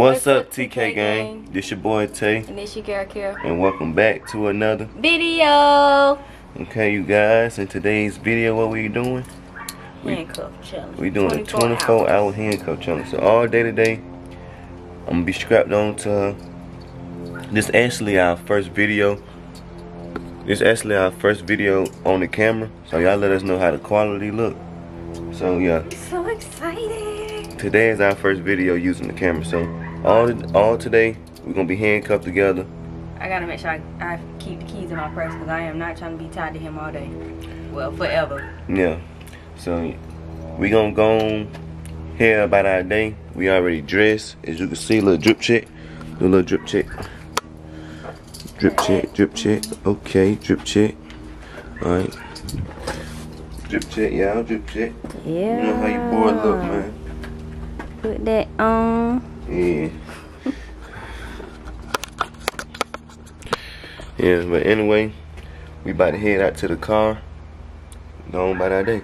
What's up, TK gang? This your boy Tay. And this your girl Kara. And welcome back to another video. Okay, you guys, in today's video, what we doing? Handcuff challenge. We doing a 24-hour handcuff challenge. So all day today, I'm gonna be strapped on to her. This actually our first video. This actually our first video on the camera. So y'all let us know how the quality look. So yeah. So excited. Today is our first video using the camera. So all today we're gonna be handcuffed together. I gotta make sure I keep the keys in my purse because I am not trying to be tied to him all day. Well, forever. Yeah. So we gonna go on here about our day. We already dressed. As you can see, little drip check. Do a little drip check. Drip check, drip check. Okay, drip check. Alright. Drip check, y'all, drip check. Yeah. You know how you boy look, man. Put that on. Yeah. Yeah, but anyway, we about to head out to the car. Go on about our day.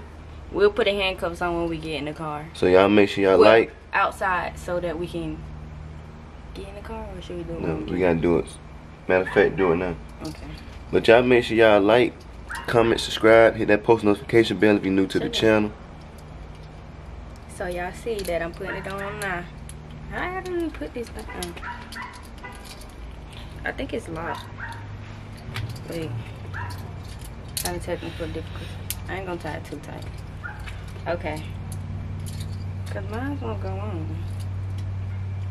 We'll put the handcuffs on when we get in the car. So y'all make sure y'all like. Outside so that we can get in the car, or should we do it? No, we gotta do it. Matter of fact, do it now. Okay. But y'all make sure y'all like, comment, subscribe, hit that post notification bell if you're new to the channel. So y'all see that I'm putting it on now. How do we put this back on? I think it's locked. Wait. Having technical difficulty. I ain't gonna tie it too tight. Okay. Cause mine won't go on.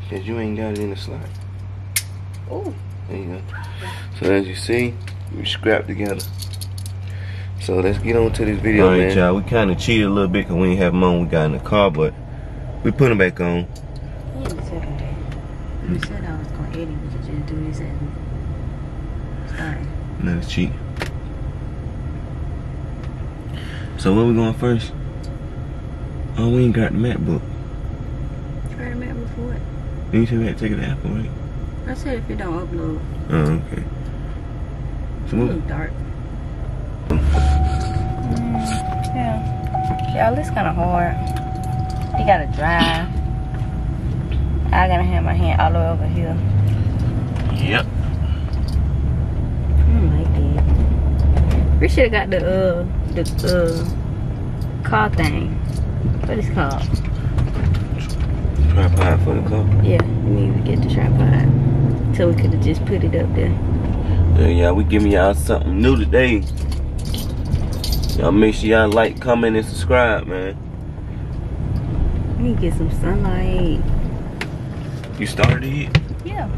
Cause you ain't got it in the slot. Ooh. There you go. So as you see, we scrapped together. So let's get on to this video, man. Alright, y'all, we kind of cheated a little bit because we ain't have them on. We got in the car, but we put them back on. You said I was going to edit, but you just do this and start. No, it's cheat. So where we going first? Oh, we ain't got the MacBook. Try the MacBook for what? You said we had to take it to Apple, right? I said if it don't upload. Oh, okay. So It's a little dark. Yeah. Y'all, it's kind of hard. You gotta drive. I gotta have my hand all the way over here. Yep. I don't like that. We should have got the car thing. What is it called? Tripod for the car? Yeah, we need to get the tripod. So we could have just put it up there. Yeah, we giving y'all something new today. Y'all make sure y'all like, comment, and subscribe, man. We need to get some sunlight. You started it? Yeah.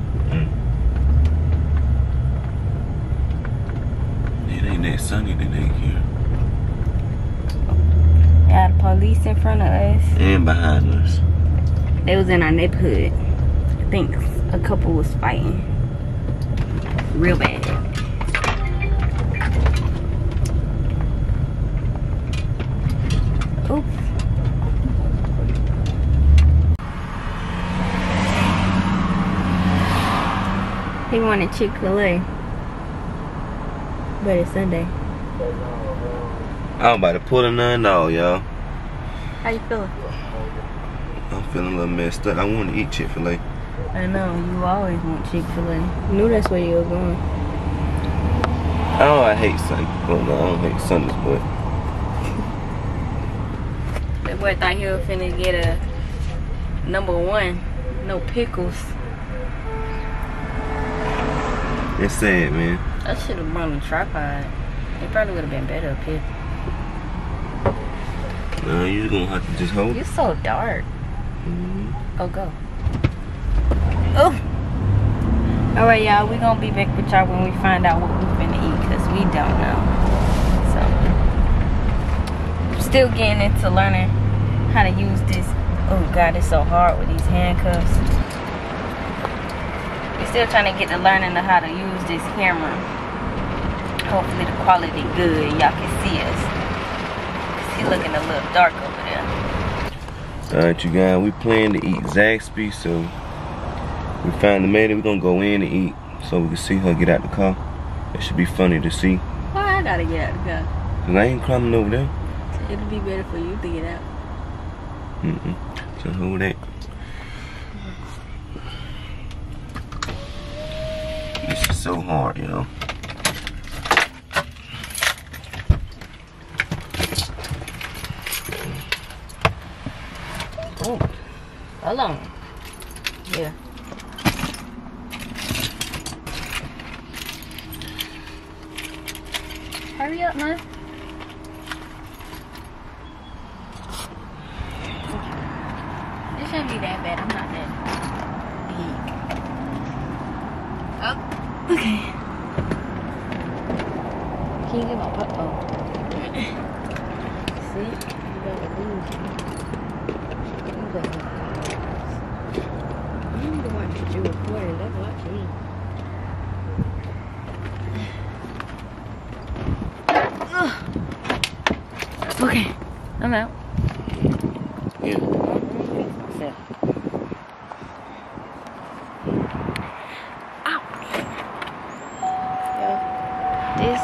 It ain't that sunny today here. Got the police in front of us. And behind us. They was in our neighborhood. I think a couple was fighting. Real bad. Oops. He wanted Chick-fil-A. But it's Sunday. I'm about to pull a none all, y'all. How you feeling? I'm feeling a little messed up. I want to eat Chick-fil-A. I know, you always want Chick-fil-A. Knew that's where you were going. Oh, I hate Sundays. Well, no, I don't hate Sundays, but That boy thought he was finna get a #1. No pickles. it's sad, man. I should have brought a tripod. It probably would have been better up here. No, you're gonna have to just hold You're it. so dark. Oh, go. Oh. Alright, y'all. We're gonna be back with y'all when we find out what we're finna eat, because we don't know. So, I'm still getting into learning how to use this. Oh, God, it's so hard with these handcuffs. We're still trying to get to learning how to use this camera. Hopefully the quality good. Y'all can see us. He's looking a little dark over there. Alright, you guys, we plan to eat Zaxby, so we finally made it. We're gonna go in and eat so we can see her get out the car. It should be funny to see. Why I gotta get out the car? Cause I ain't climbing over there. It'll be better for you to get out. So hold that. so hard, you know. Oh, hold on. Yeah. Hurry up, man. It shouldn't be that bad. I'm not that big. Oh, okay. Can you get my butt? Oh. See? You gotta lose me. I'm the one that you recorded. That's watching me. Okay, I'm out. Yeah. Ow. Yo, this.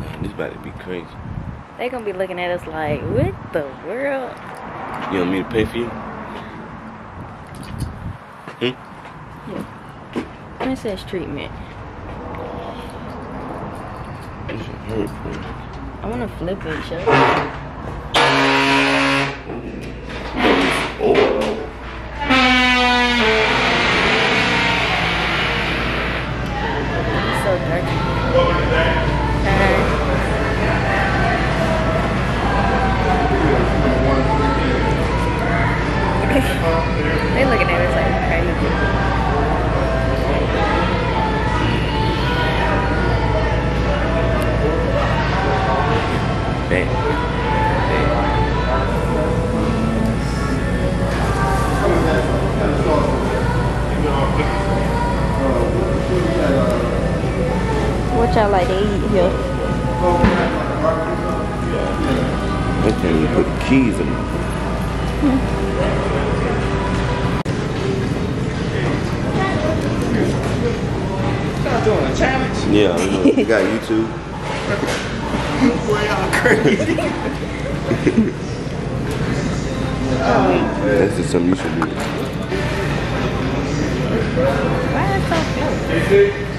Man, this about to be crazy. They gonna be looking at us like, what the world? You want me to pay for you? Yeah. Princess treatment. This should hurt, bro. I wanna flip it, shut up. Oh. It's so dirty. They looking at us like crazy. Damn. What y'all like to eat here? They can't even put the keys in them. Y'all doing a challenge? Yeah, you know, you got YouTube. Boy, y'all crazy. That's just something you should do. Why is it so close?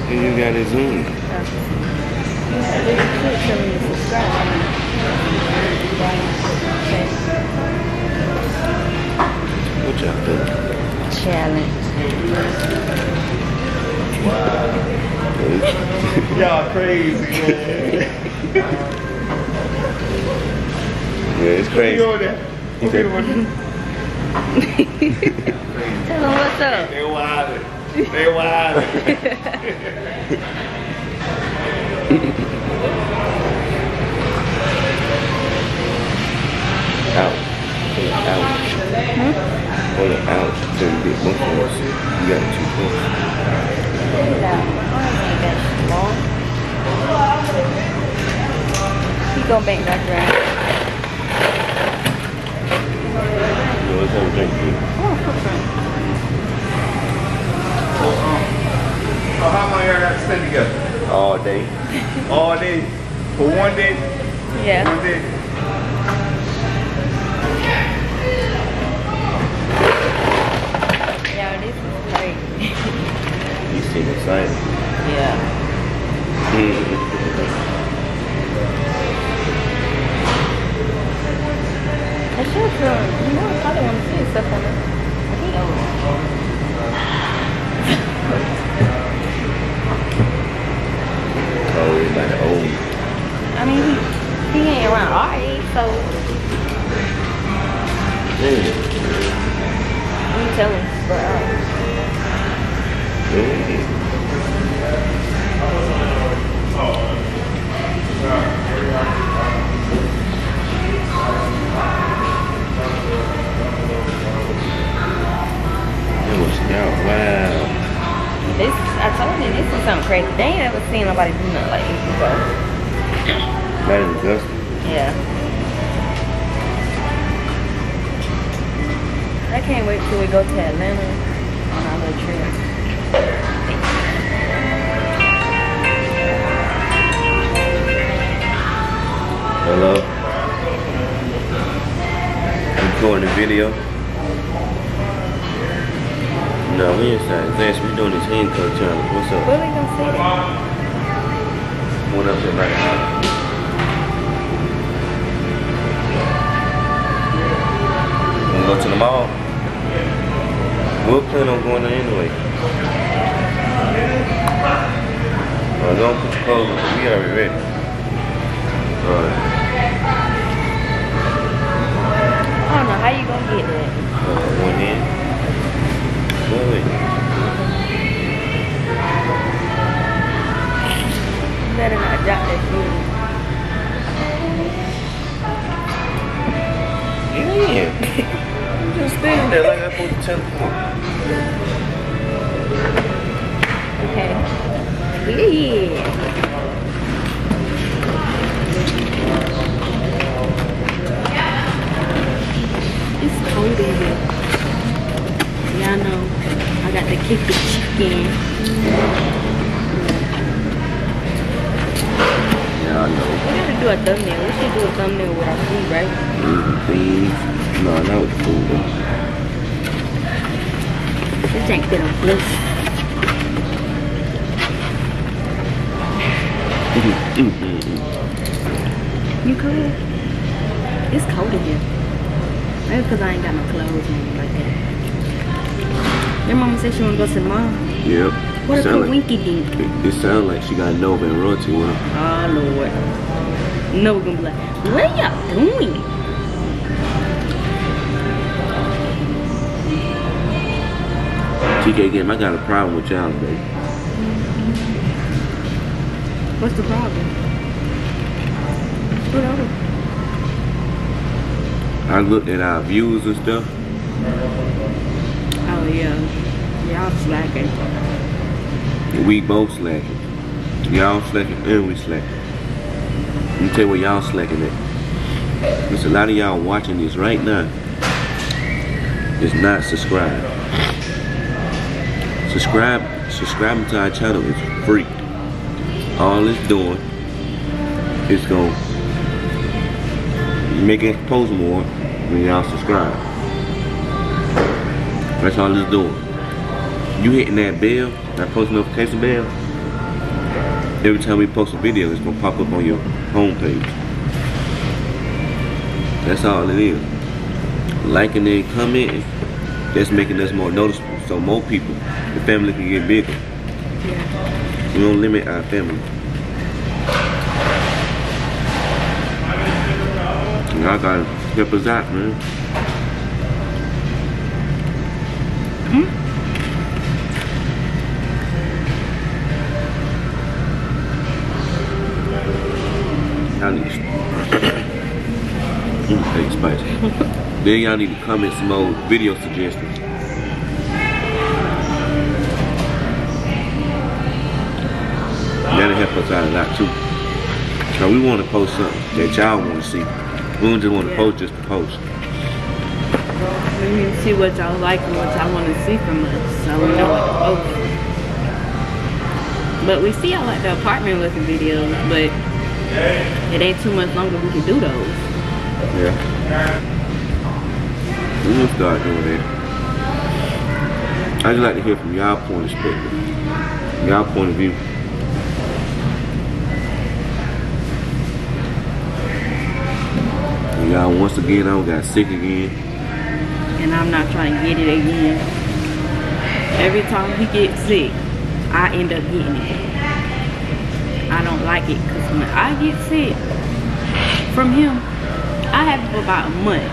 And you got it Zoom. What y'all think? Challenge. Y'all crazy, man. Yeah, it's crazy. You over there? Okay, Tell them what's up. they wildin'. They wildin'. Ouch. Ouch. Hold it, ouch. So you get one points. You got 2 points. He gonna bank back around. You always have a drink, too. So how long y'all got to stay together? All day. All day? For one day? Yeah. One day? Yeah, this is crazy. You seem excited. Yeah. I should feel, you know, I probably want to see stuff on it. Oh, everybody old. I mean, he ain't around our age, so Yeah. you tell him. But, Wow. this, I told you, this is something crazy. They ain't ever seen nobody do nothing like this before. That is disgusting. Yeah. I can't wait till we go to Atlanta on our little trip. Hello? You recording the video. No, we inside. Zash, we doing this handcuff challenge. What's up? Where we gonna see that? One up there right now. Wanna go to the mall? We'll plan on going there anyway. Don't put your clothes on, we already ready. Alright. I don't know how you gonna get that. One in. Wait. You better not drop that food. Get in. I'm just standing there like I'm supposed to teleport. Okay. Yeah. It's cold in here. Y'all know I got to kick the chicken. Yeah, I know. We gotta do a thumbnail. We should do a thumbnail with our food, right? Beans. No, not with food. This ain't gonna bliss. You cold? It's cold in here. Maybe because I ain't got no clothes on like that. Your mama said she wanna go to the mall. Yep. What a Sound winky dink. It sounds like she got Nova and royalty with her. Oh Lord. No, we're gonna be like, what y'all doing? TK game, I got a problem with y'all, baby. What's the problem? What over? I looked at our views and stuff. Oh yeah. Y'all slacking. We both slacking. Y'all slacking and we slacking. Let me tell you what y'all slacking at. There's a lot of y'all watching this right now. It's not subscribed. Subscribing to our channel is free. All it's doing is gonna make us post more when y'all subscribe. That's all it's doing. You hitting that bell, that post notification bell, every time we post a video, it's gonna pop up on your homepage. That's all it is. Liking and commenting, that's making us more noticeable. So more people, the family can get bigger. Yeah. We don't limit our family. And I gotta help us out, man. Y'all need to take spicy. Then y'all need to comment some more video suggestions. That'll help us out a lot too. So we want to post something that y'all want to see. We don't just want to post just to post. We need to see what y'all like and what y'all want to see from us, so we know what to post. But we see y'all like the apartment looking videos, but it ain't too much longer we can do those. Yeah. We will start doing that. I just like to hear from y'all point of perspective, y'all point of view. And y'all, once again, I got sick again. And I'm not trying to get it again. Every time he gets sick, I end up getting it. I don't like it because when I get sick from him, I have it for about a month.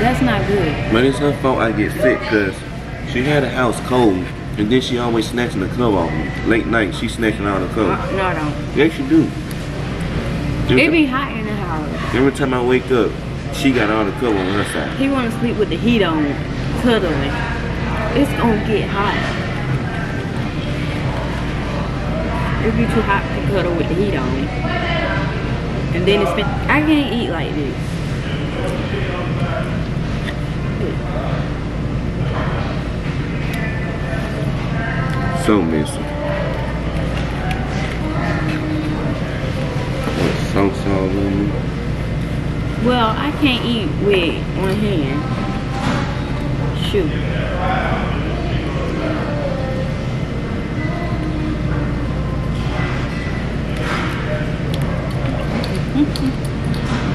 That's not good. But it's her fault I get sick because she had a house cold and then she always snatching the cover off me. Late night, she snatching all the cover. No, I don't. Yes, you do. It be hot in the house. Every time I wake up, she got all the cover on her side. He want to sleep with the heat on, cuddling. It's gonna get hot. It be too hot to cuddle with the heat on. And then it's been, I can't eat like this. So messy. What, sauce all on me? Well, I can't eat with one hand. Shoot.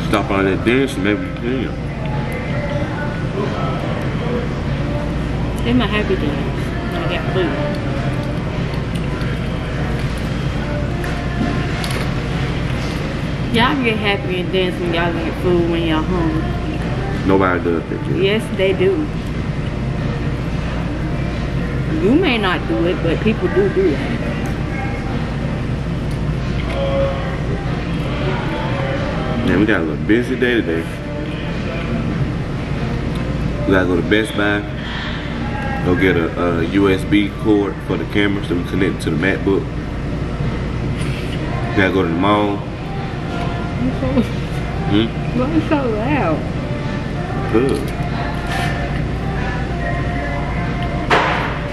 Stop all that dancing, maybe you can. It's my happy dance. I got food. Y'all get happy and dance when y'all get food when y'all hungry. Nobody does that. Kid. Yes, they do. You may not do it, but people do that. Man, we got a little busy day today. We gotta go to Best Buy. Go get a USB cord for the camera so we connect it to the MacBook. We gotta go to the mall. Why is so loud? Good.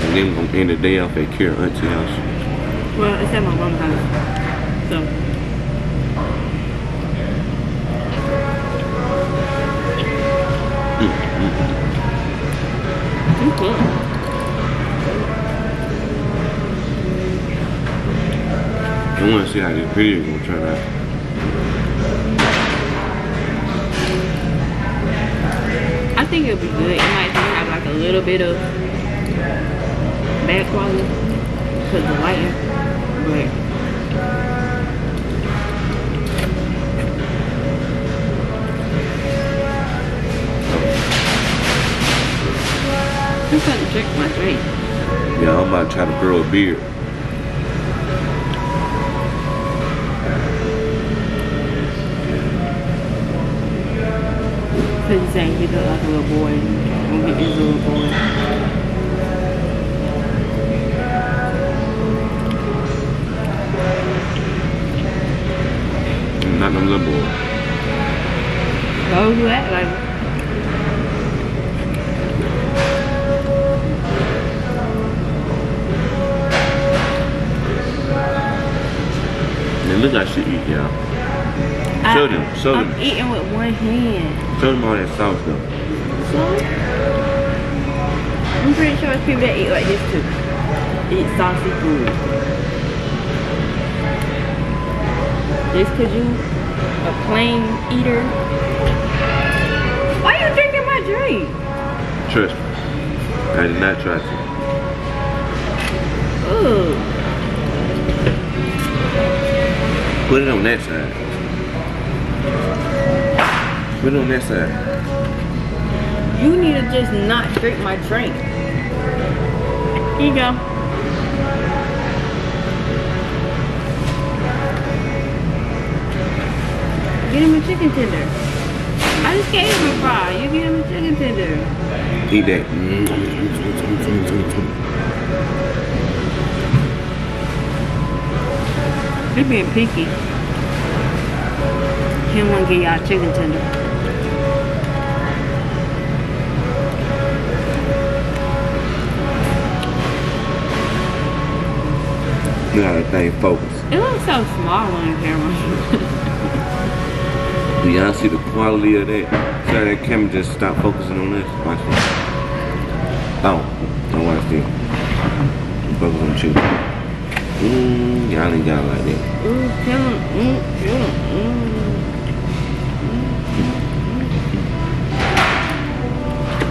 And then we're gonna end the day off at Kira Auntie house. Well, it's at my mom's house. So. Okay. I wanna see how this video is gonna turn out. I think it'll be good. It might have like a little bit of bad quality because of the lighting, but I'm trying to check my drink. Yeah, I'm about to try to grow a beard. Cause he's saying he look like a little boy. When he is a little boy. Not no little boy. Those who act like Man, look like she eat, y'all. Show them. I'm eating with one hand. Show them all that sauce though. So, I'm pretty sure it's people that eat like this too. Eat saucy food. Just cause you a plain eater. Why are you drinking my drink? Trust me. I did not try to. Ugh. Put it on that side. Put it on that side. You need to just not drink my drink. Here you go. Get him a chicken tender. I just gave him a fry. You get him a chicken tender. Eat that. You're being picky. He don't want to get y'all chicken tender. Look how that thing focus. It looks so small on camera. Do y'all see the quality of that? See how that camera just stopped focusing on this? Watch this. Oh, don't watch this. Focus on the chicken. Y'all ain't got it like that.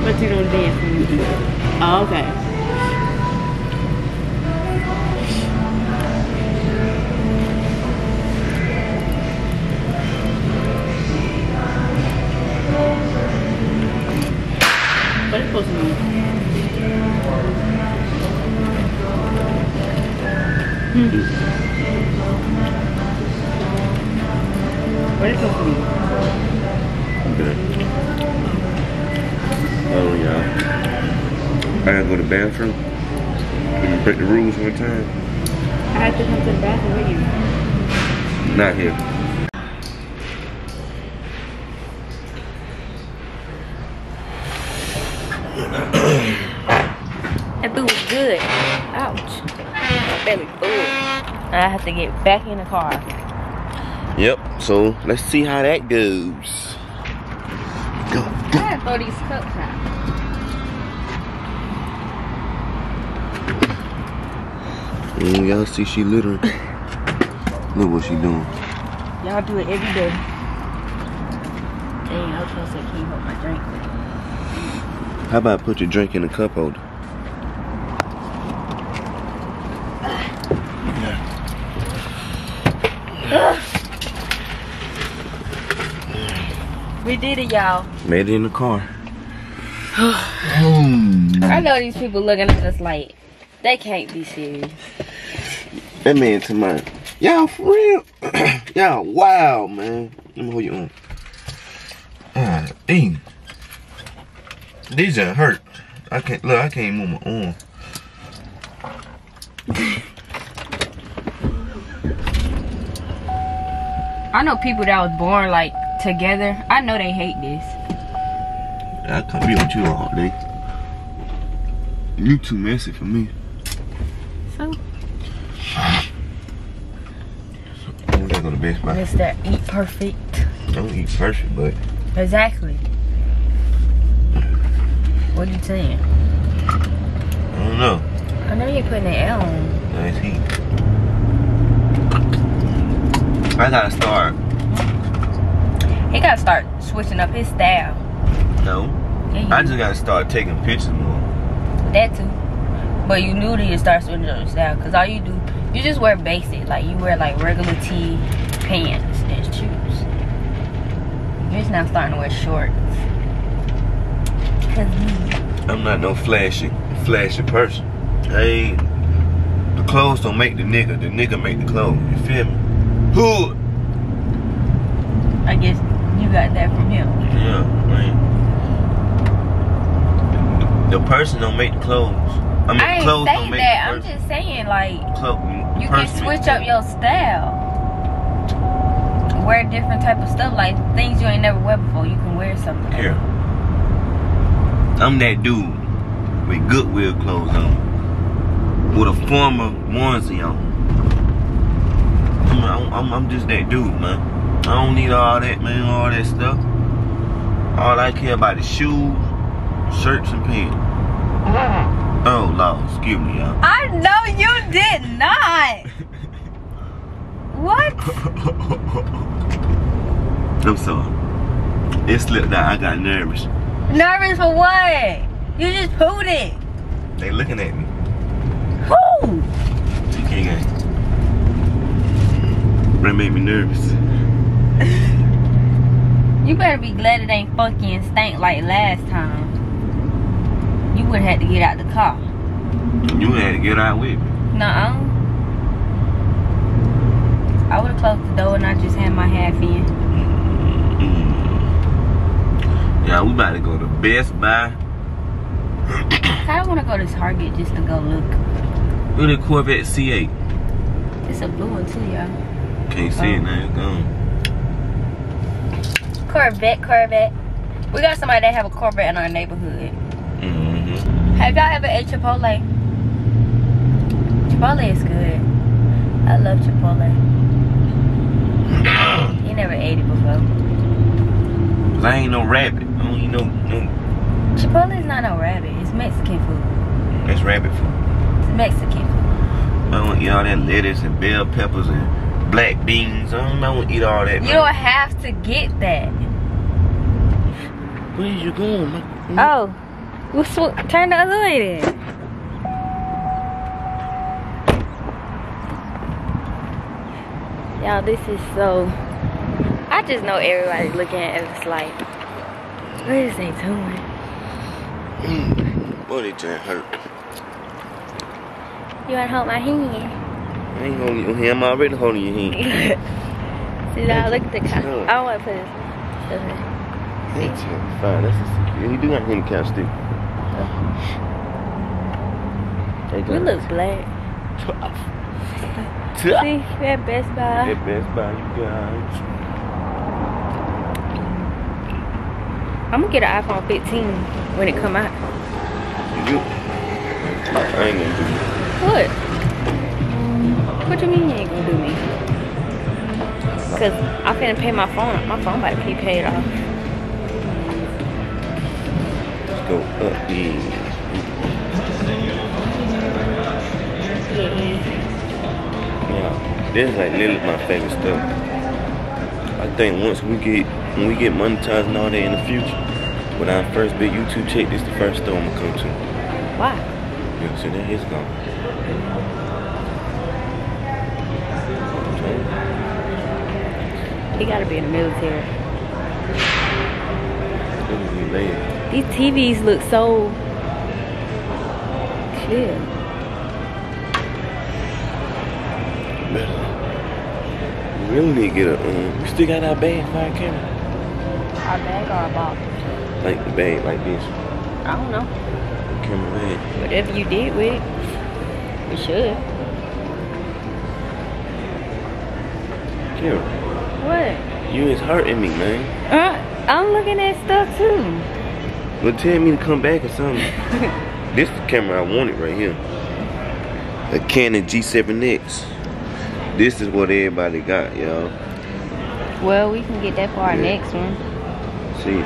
But you don't dance when you eat. Oh, okay. What is supposed to mean? What is supposed to mean? Okay. Oh, y'all. I gotta go to the bathroom. We can break the rules one time. I have to come to the bathroom with you. Not here. That food was good. Ouch. My belly full. I have to get back in the car. Yep, so let's see how that goes. Go, I go. gotta throw these cups out. Y'all see she littering. Look what she doing. Y'all do it every day. Dang, I was supposed to say, can you hold my drink? How about put your drink in the cup holder? We did it, y'all. Made it in the car. I know these people looking at us like, they can't be serious. That man to mine. Y'all for real? Y'all wow, man. Let me hold you on. Dang. These are hurt. I can't move my arm. I know people that was born like together. I know they hate this. I can't be with you all day. You too messy for me. So, We gotta go to Best Buy. Mr. Eat Perfect. Don't eat perfect, but Exactly. What are you saying? I don't know. I know you're putting the L on. Nice heat. I gotta start. He gotta start switching up his style. No. Yeah, I just gotta start taking pictures more. that too. But you knew to start switching up your style, cause all you do, you just wear basic. Like you wear like regular tee, pants, and shoes. You're just now starting to wear shorts. Cause I'm not no flashy person. The clothes don't make the nigga make the clothes. You feel me? Who? I guess you got that from him. Yeah, man. The person don't make the clothes. I mean, I ain't clothes don't saying make that. the I'm person. just saying like you can person switch makes up the- your style. Wear different type of stuff, like things you ain't never wear before. You can wear something. Here. I'm that dude with Goodwill clothes on, with a former onesie on. I'm just that dude, man. I don't need all that, man, all that stuff. All I care about is shoes, shirts, and pants. Oh, Lord, excuse me, y'all. I know you did not. What? I'm sorry. It slipped out. I got nervous. Nervous for what? You just pooed it. They looking at me. Who? TK gang. That made me nervous. You better be glad it ain't funky and stank like last time. You would have had to get out the car. You had to get out with me. Nuh-uh. I would have closed the door and I just had my half in. Yeah, we about to go to Best Buy. I don't want to go to Target just to go look. Look at Corvette C8. It's a blue one too, y'all. Can't see it now, it's gone. Corvette. We got somebody that have a Corvette in our neighborhood. Have y'all ever ate Chipotle? Chipotle is good. I love Chipotle. You never ate it before. Cause I ain't no rabbit. I don't eat no. Chipotle is not no rabbit. It's Mexican food. That's rabbit food. It's Mexican food. I don't eat all that lettuce and bell peppers and black beans. I don't eat all that. You don't have to get that. Where you going, man? Oh, we'll turn the other way then. Y'all, this is so. I just know everybody looking at us like, what is they doing? Boy, they just hurt. You wanna hold my hand? I ain't holding your hand. I'm already holding your hand. See that? Look at the car. Sure. I don't want to put this. That's fine. That's you do got him count stick. You look black. See, that Best Buy. That Best Buy, you guys. I'm gonna get an iPhone 15 when it come out. You? I ain't gonna do it. What? What you mean you ain't gonna do me? Cause I'm finna pay my phone. My phone about to be paid off. go up. Yeah, this is like literally my favorite stuff. I think when we get monetized and all that in the future, when our first big YouTube check, this is the first store I'm gonna come to. Why? Yeah, so that is gone. He gotta be in the military. Look at me laying. These TVs look so clear. We really need to get a, we still got our bag for our camera. Our bag or our box? Like the bag, like this. I don't know. Camera bag. Whatever you did with it, we should. Camera. What? You is hurting me, man. I'm looking at stuff too. Well, tell me to come back or something. This is the camera I wanted right here. A Canon G7X. This is what everybody got, y'all. Well, we can get that for our next one. See.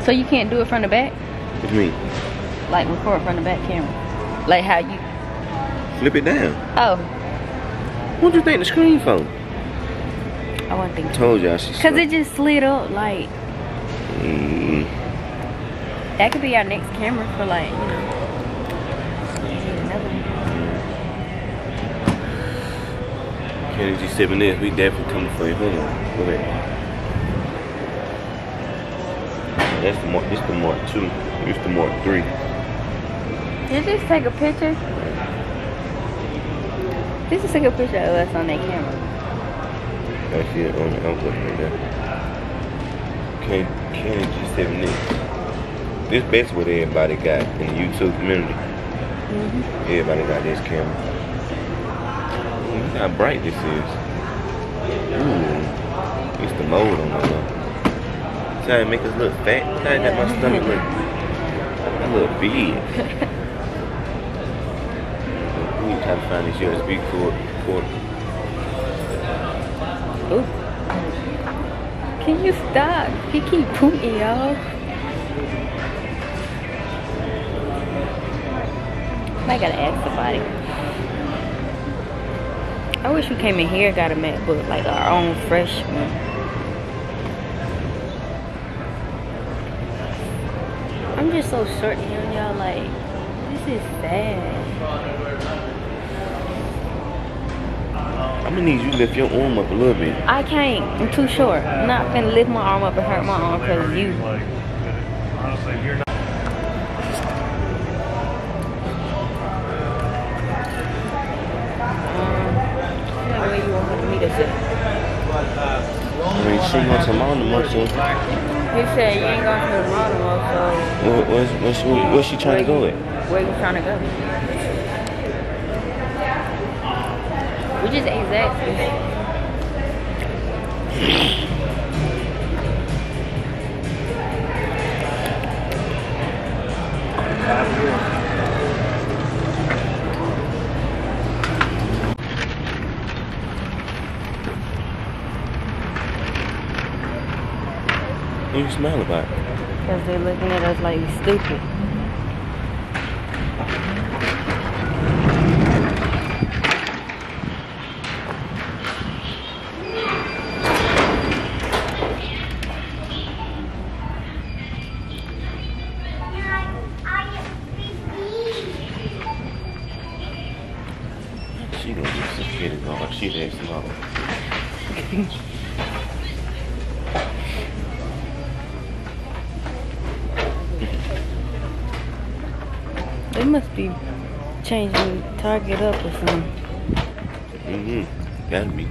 So you can't do it from the back? What you mean? Like record from the back camera? Like how you... Flip it down. Oh. What do you think the screen for? I wasn't thinking. Told y'all she's because it just slid up like... That could be our next camera for like, you know. Another one. Canon G7X, we definitely coming for you. Hold on. Go ahead. That's the Mark, this the Mark 2. This the Mark 3. Did you just take a picture? This is take a picture of us on that camera. That's it on the outlook right there. Canon G7X. This basically what everybody got in the YouTube community. Everybody got this camera. Look how bright this is. Ooh. It's the mold on the trying to make us look fat. Look how I got my stomach look. I look big. We need to try to find this USB cord. Ooh. Can you stop? He keep pooping, y'all. I gotta ask somebody. I wish we came in here and got a MacBook, like our own fresh one. I'm just so short here, y'all. Like, this is sad. I'm gonna need you to lift your arm up a little bit. I can't. I'm too short. I'm not gonna lift my arm up and hurt my arm because of you. Honestly, you're not. Where you want her to meet us at? I mean, she wants to mount them up, so. He said you ain't going to the mall tomorrow, so... Where's she trying to go at? Where you trying to go? We just ate Zaxby's. What you smell about? Because they're looking at us like we stupid. She gonna get some shit on. She that small. They must be changing Target up or something. Gotta be.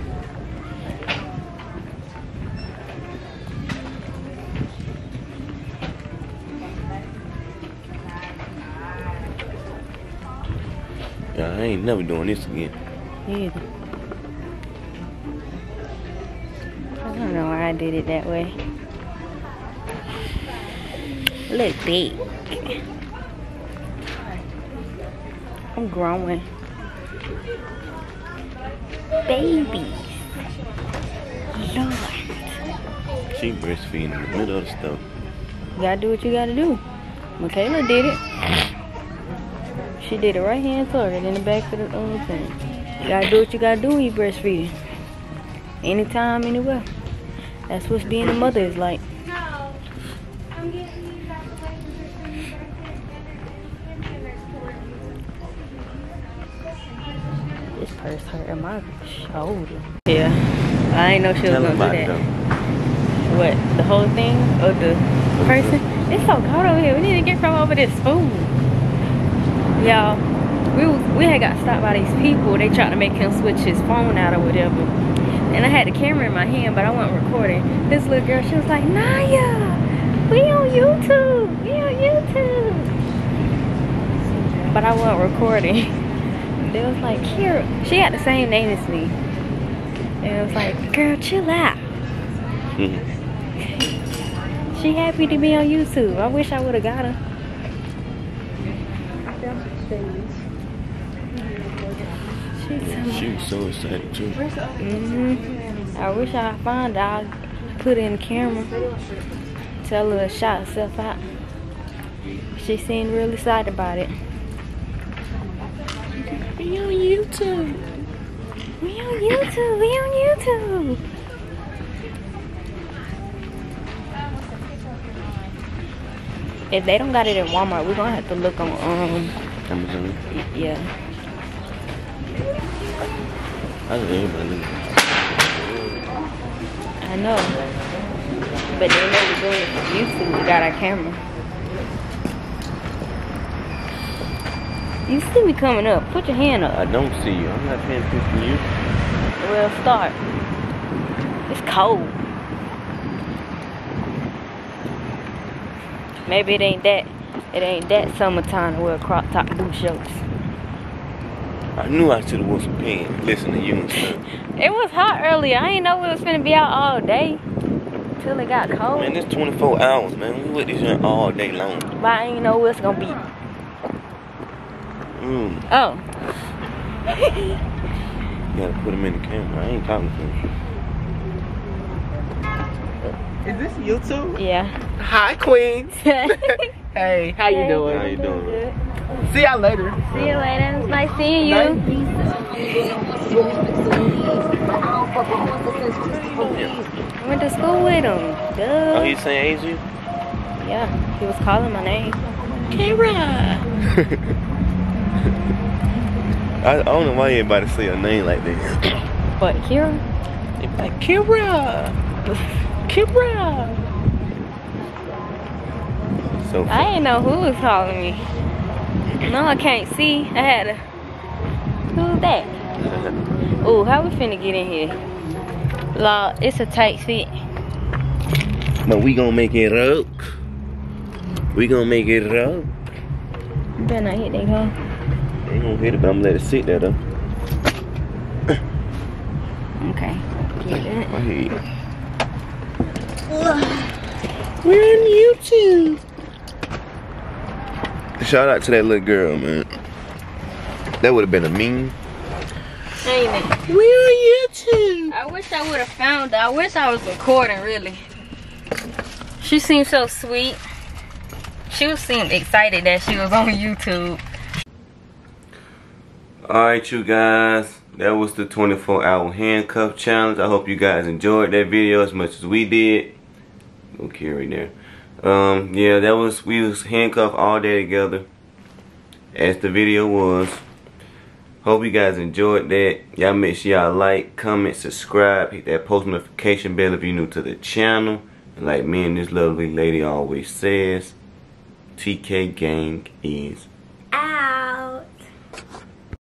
Yeah, I ain't never doing this again. Either. I don't know why I did it that way. Look big. I'm growing. Babies. Lord. She breastfeeding in the middle of the stuff. You gotta do what you gotta do. Michaela did it. She did it right here in Florida, in the back of the thing. You gotta do what you gotta do when you breastfeeding. Anytime, anywhere. That's what being a mother is like. This purse hurt my shoulder. Yeah, I ain't know she was gonna do that. What, the whole thing or the person? It's so cold over here. We need to get from over this food. Y'all, we had got stopped by these people. They tried to make him switch his phone out or whatever. And I had the camera in my hand, but I wasn't recording. This little girl, she was like, Naya, we on YouTube. We on YouTube. But I wasn't recording. They was like, Kira. She had the same name as me. And it was like, girl, chill out. She happy to be on YouTube. I wish I would have got her. She was so excited too. I wish I found her. I'll put it in the camera. Tell her to shout herself out. She seemed really excited about it. We on YouTube. We on YouTube. We on YouTube. If they don't got it in Walmart, we're gonna have to look on Amazon. Yeah. I know. But they know we're doing it for YouTube. We got our camera. You see me coming up. Put your hand up. I don't see you. I'm not paying attention to you. Well, start. It's cold. Maybe it ain't that summertime to wear crop top boot shorts. I knew I should have wore some pants. Listen to you and stuff. It was hot earlier. I ain't know we was finna be out all day. Till it got cold. Man, it's 24 hours, man. We with this joint all day long. But I ain't know what it's gonna be. Oh. You gotta put them in the camera. I ain't talking to him. Is this YouTube? Yeah. Hi, Queens. Hey, how you doing? How you doing? Good. See y'all later. See you later. It's nice seeing you. Bye. I went to school with him. Duh. Oh, he's saying Asia? Yeah, he was calling my name. Kira. I don't know why everybody say a name like this. But Kira? They be like, Kira. Kira. So I didn't know who was calling me. No, I can't see. I had to. Who's that? Ooh, how we finna get in here? Lord, it's a tight fit. But we gonna make it up. We gonna make it up. You better not hit that gun. I ain't gonna hit it, but I'm gonna let it sit there though. Okay. Get that. I hear you. We're on YouTube. Shout out to that little girl, man. That would have been a meme. Ain't it? We're on YouTube. I wish I would have found her. I wish I was recording, really. She seemed so sweet. She seemed excited that she was on YouTube. Alright, you guys. That was the 24-hour handcuff challenge. I hope you guys enjoyed that video as much as we did. Okay, right there. Yeah, we was handcuffed all day together, as the video was. Hope you guys enjoyed that. Y'all make sure y'all like, comment, subscribe, hit that post notification bell if you're new to the channel. And like me and this lovely lady always says, TK Gang is